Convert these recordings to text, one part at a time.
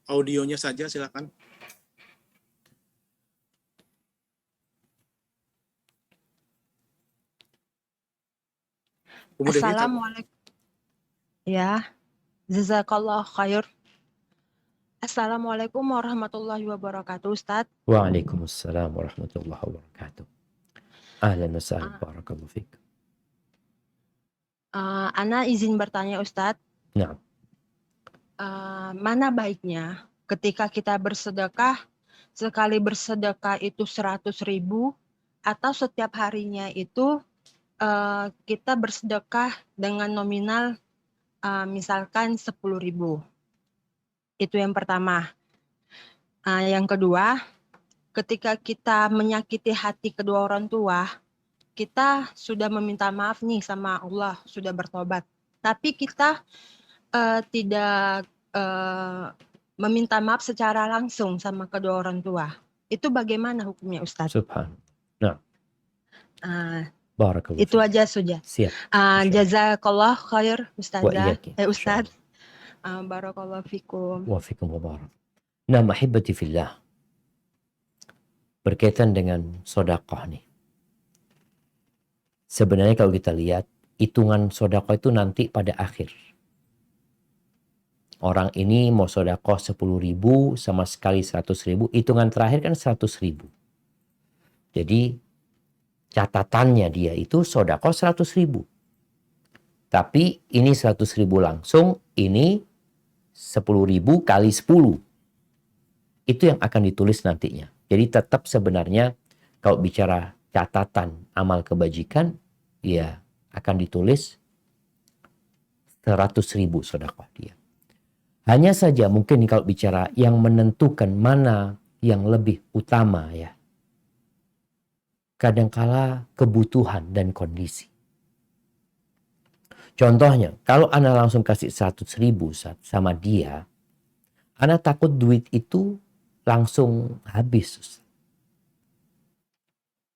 audionya saja, silakan. Kemudian Assalamualaikum. Ya, jazakallah khair. Assalamualaikum warahmatullahi wabarakatuh, Ustadz. Waalaikumsalam warahmatullahi wabarakatuh. Ahlan wa sahlan, barakallahu fiik. Ana izin bertanya, Ustadz. Nah. Mana baiknya ketika kita bersedekah, sekali bersedekah itu 100.000 atau setiap harinya itu kita bersedekah dengan nominal misalkan 10.000. Itu yang pertama. Yang kedua, ketika kita menyakiti hati kedua orang tua, kita sudah meminta maaf nih sama Allah, sudah bertobat. Tapi kita tidak meminta maaf secara langsung sama kedua orang tua. Itu bagaimana hukumnya, Ustadz? Subhanallah. Nah. Barakallahu. Itu aja sudah. Siap. Jazakallah khair, Ustazah. Ustadz. Ustaz. Barakallahu fikum. Wa fikum wa barak. Nah, mahibati fillah. Berkaitan dengan sedekah nih. Sebenarnya kalau kita lihat, hitungan sedekah itu nanti pada akhir. Orang ini mau sedekah 10.000 sama sekali 100.000, hitungan terakhir kan 100.000. Jadi catatannya dia itu sedekah 100.000. Tapi ini 100.000 langsung, ini 10.000 kali 10. Itu yang akan ditulis nantinya. Jadi tetap sebenarnya kalau bicara catatan amal kebajikan, ya akan ditulis 100.000 sedekah dia. Hanya saja mungkin kalau bicara yang menentukan mana yang lebih utama ya. Kadangkala kebutuhan dan kondisi. Contohnya, kalau Ana langsung kasih 100.000 sama dia, Ana takut duit itu langsung habis.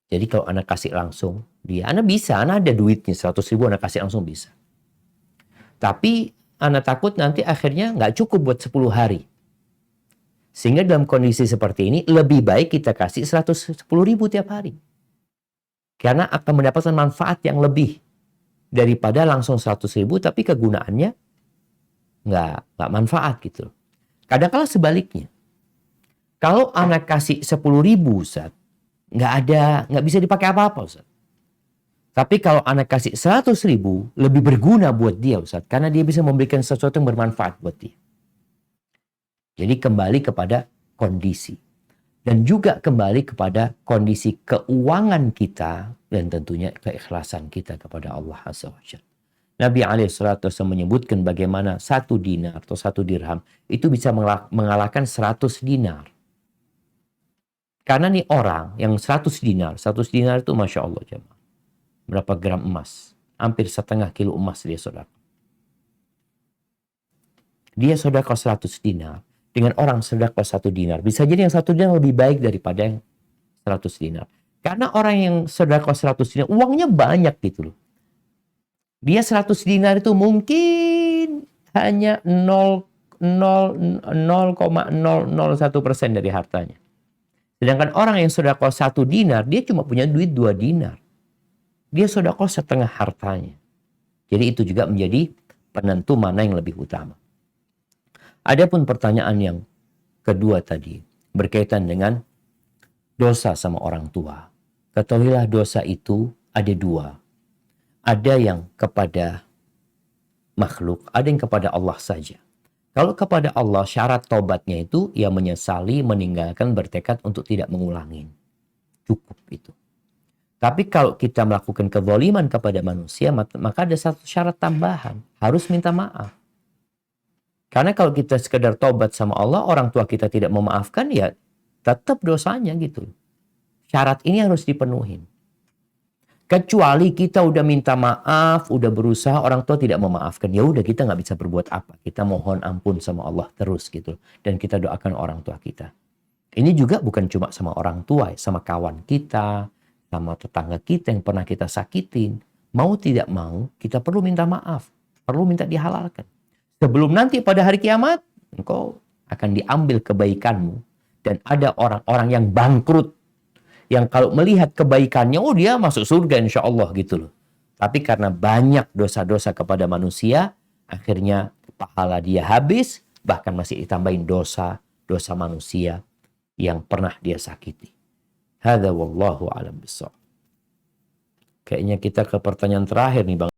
Jadi kalau Ana kasih langsung dia, Ana bisa, Ana ada duitnya 100.000, Ana kasih langsung bisa. Tapi Ana takut nanti akhirnya nggak cukup buat 10 hari. Sehingga dalam kondisi seperti ini, lebih baik kita kasih 110.000 tiap hari. Karena akan mendapatkan manfaat yang lebih daripada langsung 100.000 tapi kegunaannya nggak manfaat gitu. Kadang-kala sebaliknya. Kalau anak kasih 10.000 Ustaz, nggak bisa dipakai apa-apa Ustaz. Tapi kalau anak kasih 100.000 lebih berguna buat dia Ustaz, karena dia bisa memberikan sesuatu yang bermanfaat buat dia. Jadi kembali kepada kondisi. Dan juga kembali kepada kondisi keuangan kita dan tentunya keikhlasan kita kepada Allah Azza wa Jalla. Nabi SAW menyebutkan bagaimana 1 dinar atau 1 dirham itu bisa mengalahkan 100 dinar. Karena nih orang yang 100 dinar itu Masya Allah jemaah. Berapa gram emas? Hampir setengah kilo emas dia sedekah. Dia sedekah 100 dinar. Dengan orang sedekah 1 dinar. Bisa jadi yang 1 dinar lebih baik daripada yang 100 dinar. Karena orang yang sedekah 100 dinar, uangnya banyak gitu loh. Dia 100 dinar itu mungkin hanya 0,001% dari hartanya. Sedangkan orang yang sedekah 1 dinar, dia cuma punya duit 2 dinar. Dia sedekah setengah hartanya. Jadi itu juga menjadi penentu mana yang lebih utama. Adapun pertanyaan yang kedua tadi berkaitan dengan dosa sama orang tua. Ketahuilah dosa itu ada 2. Ada yang kepada makhluk, ada yang kepada Allah saja. Kalau kepada Allah syarat tobatnya itu ia menyesali, meninggalkan, bertekad untuk tidak mengulangi. Cukup itu. Tapi kalau kita melakukan kezaliman kepada manusia, maka ada satu syarat tambahan, harus minta maaf. Karena kalau kita sekedar tobat sama Allah, orang tua kita tidak memaafkan, ya tetap dosanya gitu. Syarat ini harus dipenuhi. Kecuali kita udah minta maaf, udah berusaha, orang tua tidak memaafkan. Ya udah kita nggak bisa berbuat apa. Kita mohon ampun sama Allah terus gitu. Dan kita doakan orang tua kita. Ini juga bukan cuma sama orang tua, sama kawan kita, sama tetangga kita yang pernah kita sakitin. Mau tidak mau, kita perlu minta maaf. Perlu minta dihalalkan. Sebelum nanti pada hari kiamat, engkau akan diambil kebaikanmu. Dan ada orang-orang yang bangkrut, yang kalau melihat kebaikannya, oh dia masuk surga insya Allah gitu loh. Tapi karena banyak dosa-dosa kepada manusia, akhirnya pahala dia habis, bahkan masih ditambahin dosa manusia yang pernah dia sakiti. Hadza wallahu a'lam bishawab. Kayaknya kita ke pertanyaan terakhir nih Bang.